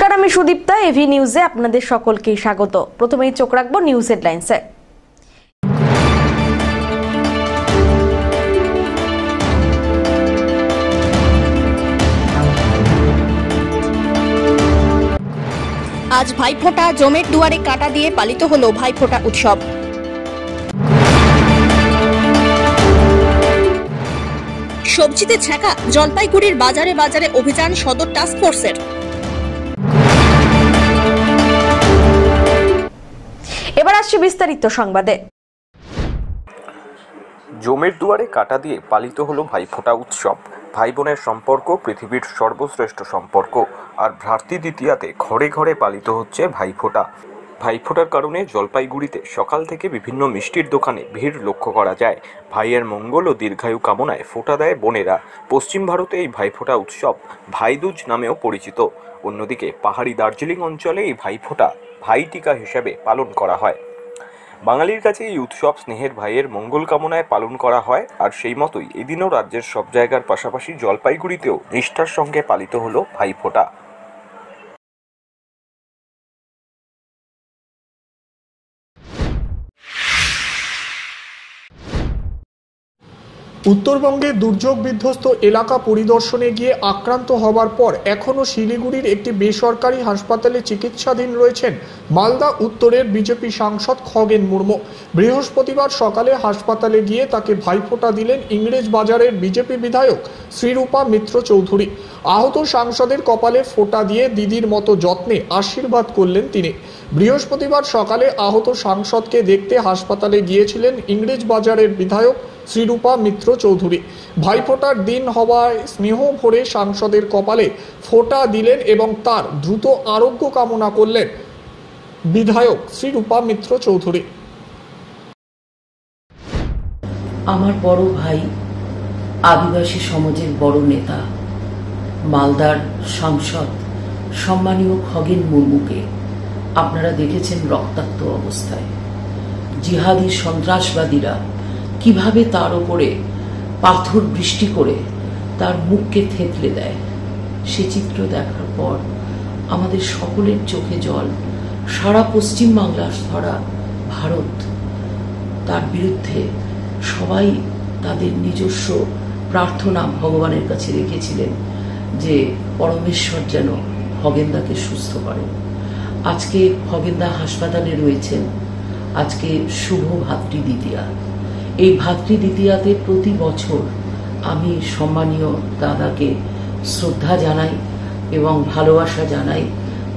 নমস্কার, আমি সুদীপ্তা। এভি নিউজে আপনাদের সকলকে স্বাগত। প্রথমেই চোখ রাখবো নিউজ হেডলাইন্সে। আজ ভাইফোঁটা, জমের দুয়ারে কাঁটা দিয়ে পালিত হলো ভাইফোঁটা উৎসব। সবজিতে ছ্যাঁকা, জলপাইগুড়ির বাজারে বাজারে অভিযান সদর টাস্ক ফোর্সের। এবার আসছে বিস্তারিত সংবাদে। জমের দুয়ারে কাঁটা দিয়ে পালিত হলো ভাইফোঁটা উৎসব। ভাই বোনের সম্পর্ক পৃথিবীর সর্বশ্রেষ্ঠ সম্পর্ক, আর ভ্রাতৃ দ্বিতীয়াতে ঘরে ঘরে পালিত হচ্ছে ভাইফোঁটা। ভাইফোঁটার কারণে জলপাইগুড়িতে সকাল থেকে বিভিন্ন মিষ্টির দোকানে ভিড় লক্ষ্য করা যায়। ভাইয়ের মঙ্গল ও দীর্ঘায়ু কামনায় ফোঁটা দেয় বোনেরা। পশ্চিম ভারতে এই ভাইফোঁটা উৎসব ভাইদুজ নামেও পরিচিত। অন্যদিকে পাহাড়ি দার্জিলিং অঞ্চলে এই ভাইফোঁটা ভাইটিকা হিসেবে পালন করা হয়। বাঙালির কাছে এই উৎসব স্নেহের ভাইয়ের মঙ্গল কামনায় পালন করা হয়, আর সেই মতোই এদিনও রাজ্যের সব জায়গার পাশাপাশি জলপাইগুড়িতেও নিষ্ঠার সঙ্গে পালিত হলো ভাইফোঁটা। উত্তরবঙ্গে দুর্যোগ বিধ্বস্ত এলাকা পরিদর্শনে গিয়ে আক্রান্ত হবার পর এখনও শিলিগুড়ির একটি বেসরকারি হাসপাতালে চিকিৎসাধীন রয়েছেন মালদা উত্তরের বিজেপি সাংসদ খগেন মুর্মু। বৃহস্পতিবার সকালে হাসপাতালে গিয়ে তাকে ভাইফোঁটা দিলেন ইংরেজ বাজারের বিজেপি বিধায়ক শ্রীরূপা মিত্র চৌধুরী। আহত সাংসদের কপালে ফোঁটা দিয়ে দিদির মতো যত্নে আশীর্বাদ করলেন তিনি। বৃহস্পতিবার সকালে আহত সাংসদকে দেখতে হাসপাতালে গিয়েছিলেন ইংরেজ বাজারের বিধায়ক শ্রীরূপা মিত্র চৌধুরী। ভাইফোঁটার দিন হওয়ায় স্নেহ ভরে সাংসদের কপালে ফোঁটা দিলেন এবং তার দ্রুত আরোগ্য কামনা করলেন বিধায়ক শ্রীরূপা মিত্র চৌধুরী। আমার বড় ভাই, আদিবাসী সমাজের বড় নেতা, মালদার সাংসদ সম্মানীয় খগেন মুর্মুকে আপনারা দেখেছেন রক্তাক্ত অবস্থায়। জিহাদি সন্ত্রাসবাদীরা কিভাবে তার উপরে পাথর বৃষ্টি করে তার মুখকে থেতলে দেয়, সে চিত্র দেখার পর আমাদের সকলের চোখে জল। সারা পশ্চিম বাংলা, সারা ভারত তার বিরুদ্ধে সবাই তাদের নিজস্ব প্রার্থনা ভগবানের কাছে রেখেছিলেন যে পরমেশ্বর যেন খগেনদাকে সুস্থ করেন। আজকে খগেনদা হাসপাতালে রয়েছেন। আজকে শুভ ভাতৃ দ্বিতীয়া। এই ভাতৃ দ্বিতীয়াতে প্রতি বছর আমি সম্মানীয় দাদাকে শ্রদ্ধা জানাই এবং ভালোবাসা জানাই,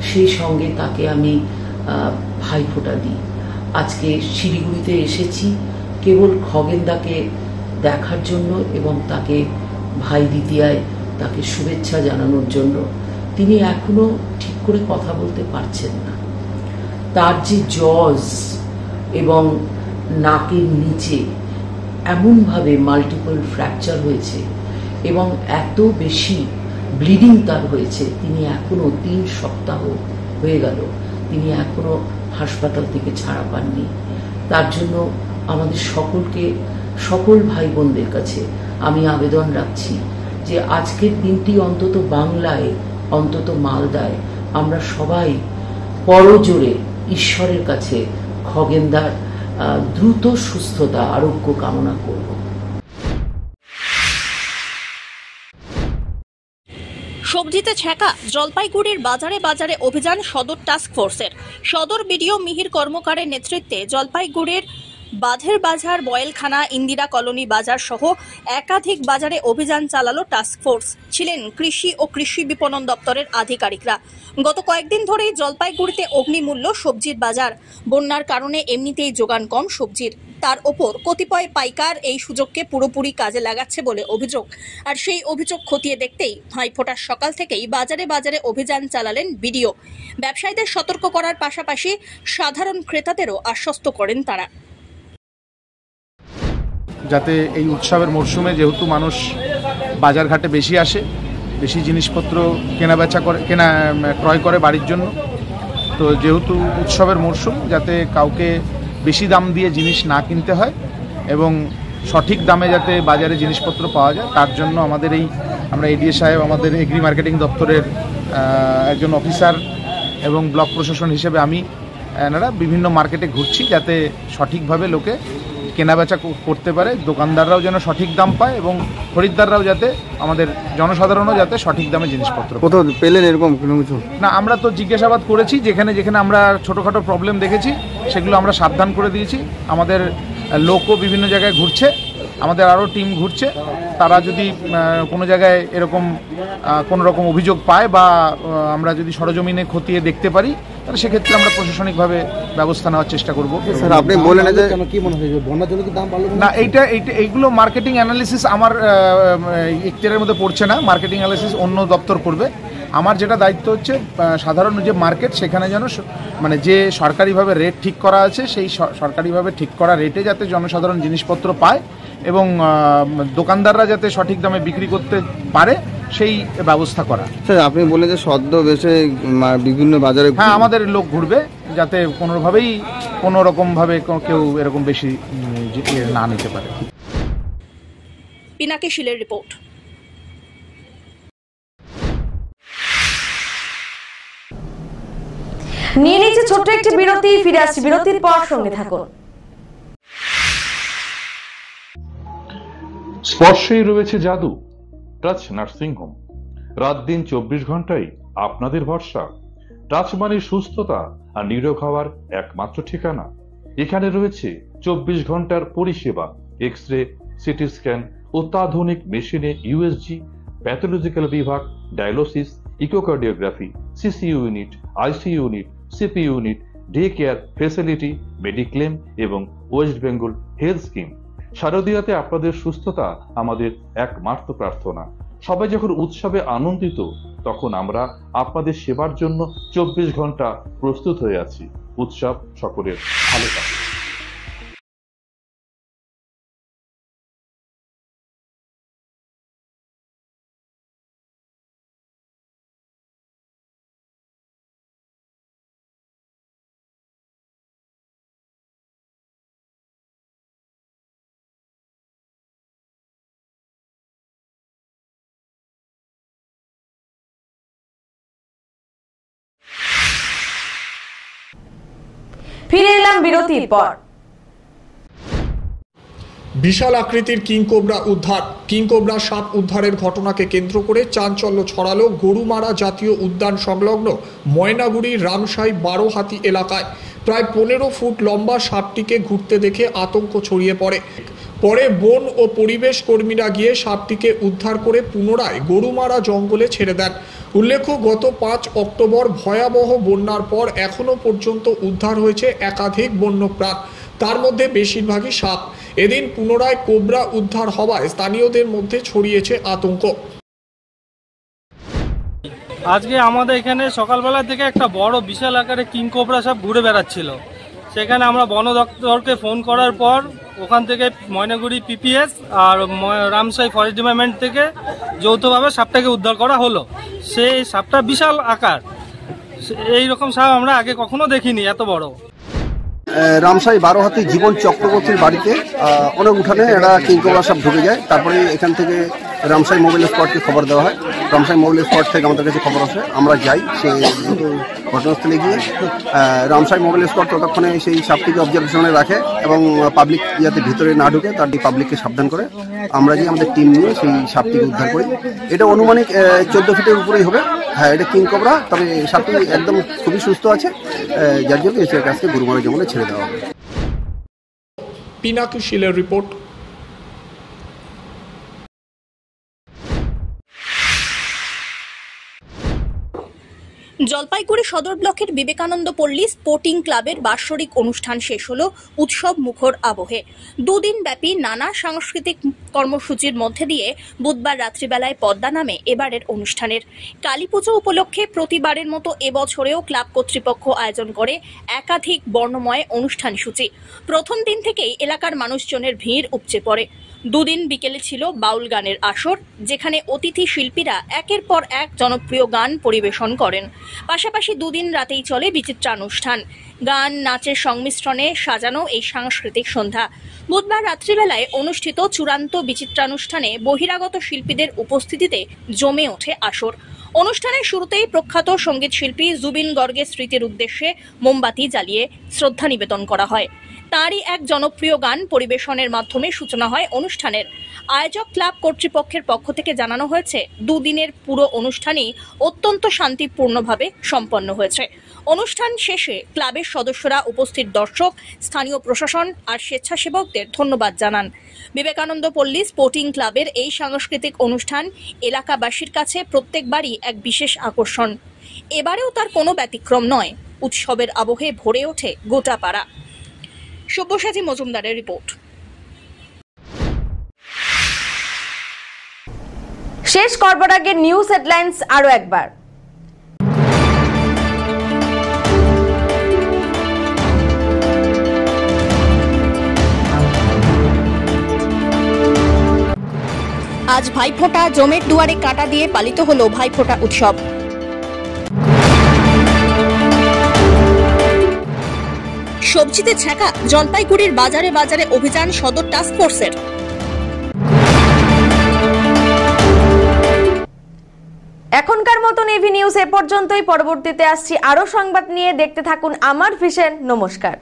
সেই সঙ্গে তাকে আমি ভাইফোঁটা দিই। আজকে শিলিগুড়িতে এসেছি কেবল খগেনদাকে দেখার জন্য এবং তাকে ভাই দ্বিতীয়ায় তাকে শুভেচ্ছা জানানোর জন্য। তিনি এখনো ঠিক করে কথা বলতে পারছেন না। তার যে জজ এবং নাকের নিচে এমনভাবে মাল্টিপল ফ্র্যাকচার হয়েছে এবং এত বেশি ব্লিডিং তার হয়েছে, তিনি এখনো 3 সপ্তাহ হয়ে গেল, তিনি এখনো হাসপাতাল থেকে ছাড়া পাননি। তার জন্য আমাদের সকলকে, সকল ভাই বোনদের কাছে আমি আবেদন রাখছি যে আজকের দিনটি অন্তত বাংলায়, অন্তত মালদায় আমরা সবাই পরজোরে ঈশ্বরের কাছে খগেনদার দ্রুত সুস্থতা, আরোগ্য কামনা করব। সবজিতে ছ্যাঁকা, জলপাইগুড়ির বাজারে বাজারে অভিযান সদর টাস্ক ফোর্সের। সদর বিডিও মিহির কর্মকারের নেতৃত্বে জলপাইগুড়ির বাঁধের বাজার, বয়েলখানা, ইন্দিরা কলোনি বাজার সহ একাধিক বাজারে অভিযান চালালো টাস্ক ফোর্স। ছিলেন কৃষি ও কৃষি বিপণন দপ্তরের আধিকারিকরা। গত কয়েকদিন ধরেই জলপাইগুড়িতে অগ্নিমূল্য সবজির বাজার। বন্যার কারণে এমনিতেই যোগান কম সবজির, তার ওপর কতিপয় পাইকার এই সুযোগকে পুরোপুরি কাজে লাগাচ্ছে বলে অভিযোগ। আর সেই অভিযোগ খতিয়ে দেখতেই ভাইফোঁটার সকাল থেকেই বাজারে বাজারে অভিযান চালালেন বিডিও। ব্যবসায়ীদের সতর্ক করার পাশাপাশি সাধারণ ক্রেতাদেরও আশ্বস্ত করেন তারা। যাতে এই উৎসবের মরশুমে যেহেতু মানুষ বাজারঘাটে বেশি আসে, বেশি জিনিসপত্র ক্রয় করে বাড়ির জন্য, তো যেহেতু উৎসবের মরশুম, যাতে কাউকে বেশি দাম দিয়ে জিনিস না কিনতে হয় এবং সঠিক দামে যাতে বাজারে জিনিসপত্র পাওয়া যায়, তার জন্য আমরা এডিএ সাহেব, আমাদের এগ্রি মার্কেটিং দপ্তরের একজন অফিসার এবং ব্লক প্রশাসন হিসেবে আমি এনারা বিভিন্ন মার্কেটে ঘুরছি যাতে সঠিকভাবে লোকে কেনাবেচা করতে পারে, দোকানদাররাও যেন সঠিক দাম পায় এবং খরিদ্দাররাও যাতে আমাদের জনসাধারণও যাতে সঠিক দামে জিনিসপত্র কোথাও পেলেন এরকম কোনো কিছু? না, আমরা তো জিজ্ঞাসাবাদ করেছি, যেখানে যেখানে আমরা ছোটোখাটো প্রবলেম দেখেছি সেগুলো আমরা সাবধান করে দিয়েছি। আমাদের লোকও বিভিন্ন জায়গায় ঘুরছে, আমাদের আরও টিম ঘুরছে। তারা যদি কোনো জায়গায় এরকম কোনো রকম অভিযোগ পায় বা আমরা যদি সরজমিনে খতিয়ে দেখতে পারি তাহলে সেক্ষেত্রে আমরা প্রশাসনিকভাবে ব্যবস্থা নেওয়ার চেষ্টা করব। স্যার, আপনি বলেন যে কি মনে হয় বন্যার জন্য কি দাম বাড়লো না, এইগুলো মার্কেটিং অ্যানালিসিস আমার ইখতিয়ারের মধ্যে পড়ছে না। মার্কেটিং অ্যানালিসিস অন্য দপ্তর করবে। আমার যেটা দায়িত্ব হচ্ছে সাধারণ যে মার্কেট সেখানে যেন মানে যে সরকারিভাবে রেট ঠিক করা আছে সেই সরকারিভাবে ঠিক করা রেটে যাতে জনসাধারণ জিনিসপত্র পায় এবং দোকানদাররা যাতে সঠিক দামে বিক্রি করতে পারে সেই ব্যবস্থা করা। স্যার, আপনি বললেন যে সদ্য বেশে বিভিন্ন বাজারে, হ্যাঁ, আমাদের লোক ঘুরবে যাতে কোনোভাবেই কোনো রকমভাবে কেউ এরকম বেশি না নিতে পারে। পিনাকি শীলের রিপোর্ট। নিয়ে নিচ্ছে ছোট্ট একটি বিরতি, ফিরে আসছি বিরতির পর, সঙ্গে থাকুন। স্পর্শেই রয়েছে জাদু। টাচ নার্সিং হোম, রাত দিন 24 ঘন্টাই আপনাদের ভরসা। টাচ মানে সুস্থতা আর নিরোগ হওয়ার একমাত্র ঠিকানা। এখানে রয়েছে 24 ঘন্টার পরিষেবা, এক্স-রে, সিটি স্ক্যান, অত্যাধুনিক মেশিনে ইউএসজি, প্যাথোলজিক্যাল বিভাগ, dialysis, echocardiography, CC unit, IC unit, CP unit, day care facility, mediclaim এবং ওয়েস্ট বেঙ্গল হেলথ স্কিম। শারদীয়াতে আপনাদের সুস্থতা আমাদের একমাত্র প্রার্থনা। সবাই যখন উৎসবে আনন্দিত তখন আমরা আপনাদের সেবার জন্য 24 ঘন্টা প্রস্তুত হয়ে আছি। উৎসব সকলের ভালো কাটুক। ফিরে এলাম বিরতির পর। বিশাল আকৃতির কিংকোবরা উদ্ধার। কিংকোবরা সাপ উদ্ধারের ঘটনাকে কেন্দ্র করে চাঞ্চল্য ছড়ালো গরুমারা জাতীয় উদ্যান সংলগ্ন ময়নাগুড়ির রামশাই 12 হাতি এলাকায়। প্রায় 15 ফুট লম্বা সাপটিকে ঘুরতে দেখে আতঙ্ক ছড়িয়ে পড়ে। পরে বন ও পরিবেশ কর্মীরা গিয়ে সাপটিকে উদ্ধার করে পুনরায় গরুমারা জঙ্গলে ছেড়ে দেন। উল্লেখ্য, গত 5 অক্টোবর ভয়াবহ বন্যার পর এখনো পর্যন্ত উদ্ধার হয়েছে একাধিক বন্যপ্রাণ, তার মধ্যে বেশিরভাগই সাপ। এদিন পুনরায় কোবরা উদ্ধার হওয়ায় স্থানীয়দের মধ্যে ছড়িয়েছে আতঙ্ক। আজকে আমাদের এখানে সকালবেলা থেকে একটা বড় বিশাল আকারে কিংকোবরা সাপ ঘুরে বেড়াচ্ছিল। সেখানে আমরা বন দপ্তরকে ফোন করার পর ওখান থেকে ময়নাগুড়ি পিপিএস আর রামশাই ফরেস্ট ডিপার্টমেন্ট থেকে যৌথভাবে সাপটাকে উদ্ধার করা হলো। সেই সাপটা বিশাল আকার, এইরকম সাপ আমরা আগে কখনো দেখিনি এত বড়। রামশাই 12 হাতি জীবন চক্রবর্তীর বাড়িতে অনেক উঠানে এরা কিংকোবরা সাপ ঢুকে যায়। তারপরে এখান থেকে রামশাই মোবাইল স্পটকে খবর দেওয়া হয়। রামশাই মোবাইল স্পট থেকে আমাদের কাছে খবর আসে, আমরা যাই সেই ঘটনাস্থলে গিয়ে। রামশাই মোবাইল স্পট ততক্ষণে সেই সাপটিকে অবজারভেশনে রাখে এবং পাবলিক যাতে ভিতরে না ঢুকে তার পাবলিককে সাবধান করে। আমরা গিয়ে আমাদের টিম নিয়ে সেই সাপটিকে উদ্ধার করি। এটা অনুমানিক 14 ফিটের উপরেই হবে। হ্যাঁ, এটা কিংকোবরা, তবে সাপটি একদম খুবই সুস্থ আছে, যার জন্য এসের কাছে গরুমারা জঙ্গলে ছেড়ে দেওয়া হবে। পিনাকি শীলের রিপোর্ট। জলপাইগুড়ি সদর ব্লকের বিবেকানন্দ পল্লী স্পোর্টিং ক্লাবের বাৎসরিক অনুষ্ঠান শেষ হলো উৎসব মুখর আবহে। 2 দিন ব্যাপী নানা সাংস্কৃতিক কর্মসূচির মধ্যে দিয়ে বুধবার রাত্রিবেলায় পদ্মা নামে এবারের অনুষ্ঠানের। কালীপুজো উপলক্ষে প্রতিবারের মতো এবছরেও ক্লাব কর্তৃপক্ষ আয়োজন করে একাধিক বর্ণময় অনুষ্ঠান সূচি। প্রথম দিন থেকেই এলাকার মানুষজনের ভিড় উপচে পড়ে। 2 দিন বিকেলে ছিল বাউল গানের আসর, যেখানে অতিথি শিল্পীরা একের পর এক জনপ্রিয় গান পরিবেশন করেন। পাশাপাশি 2 দিন রাতেই চলে বিচিত্রানুষ্ঠান, গান নাচের সংমিশ্রণে সাজানো এই সাংস্কৃতিক সন্ধ্যা। বুধবার রাত্রিবেলায় অনুষ্ঠিত চূড়ান্ত বিচিত্রানুষ্ঠানে বহিরাগত শিল্পীদের উপস্থিতিতে জমে ওঠে আসর। অনুষ্ঠানের শুরুতেই প্রখ্যাত সঙ্গীত শিল্পী জুবিন গর্গের স্মৃতির উদ্দেশ্যে মোমবাতি জ্বালিয়ে শ্রদ্ধা নিবেদন করা হয়। তারই এক জনপ্রিয় গান পরিবেশনের মাধ্যমে সূচনা হয় অনুষ্ঠানের। আয়োজক ক্লাব কর্তৃপক্ষের পক্ষ থেকে জানানো হয়েছে, দুদিনের পুরো অনুষ্ঠানই অত্যন্ত শান্তিপূর্ণভাবে সম্পন্ন হয়েছে। অনুষ্ঠান শেষে ক্লাবের সদস্যরা, উপস্থিত দর্শক, স্থানীয় প্রশাসন আর স্বেচ্ছাসেবকদের ধন্যবাদ জানান। বিবেকানন্দ পল্লী স্পোর্টিং ক্লাবের এই সাংস্কৃতিক অনুষ্ঠান এলাকাবাসীর কাছে প্রত্যেকবারই এক বিশেষ আকর্ষণ। এবারেও তার কোনো ব্যতিক্রম নয়। উৎসবের আবহে ভরে ওঠে গোটা পাড়া। সব্যসাচী মজুমদারের রিপোর্ট। শেষ করবার আগে নিউজ হেডলাইন্স আরো একবার। আজ ভাইফোঁটা, জমের দুয়ারে কাঁটা দিয়ে পালিত হলো ভাইফোঁটা উৎসব। সবজিতে ছ্যাঁকা, জলপাইগুড়ির বাজারে বাজারে অভিযান সদর টাস্ক ফোর্সের। এখনকার মতন এভি নিউজ এ পর্যন্তই। পরবর্তীতে আসছি আরো সংবাদ নিয়ে। দেখতে থাকুন আমার ভিশন। নমস্কার।